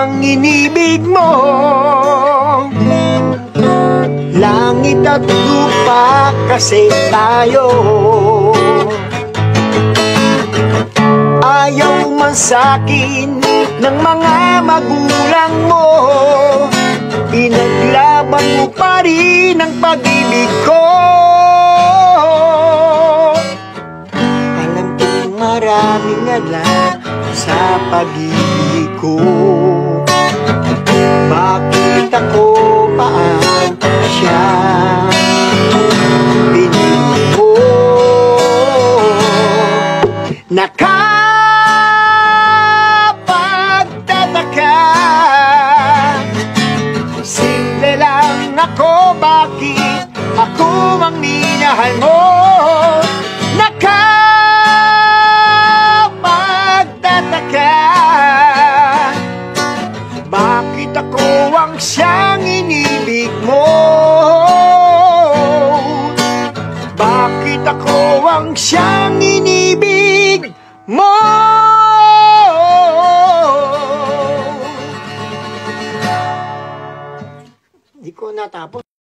ang inibig mo. Langit at lupa kasi tayo. Ayaw man sa'kin ng mga magulang mo, pinaglaban mo pa rin ang pag-ibig ko. Alam kong maraming alam sa pag-ibig ko. Bakit ako pa ang siyang pinili mo? Nakapagtataka, simple lang ako, bakit ako ang minahal mo? Nakapagtataka, bakit ako ang siyang inibig mo? Bakit ako ang siyang inibig mo? Hindi ko natapos.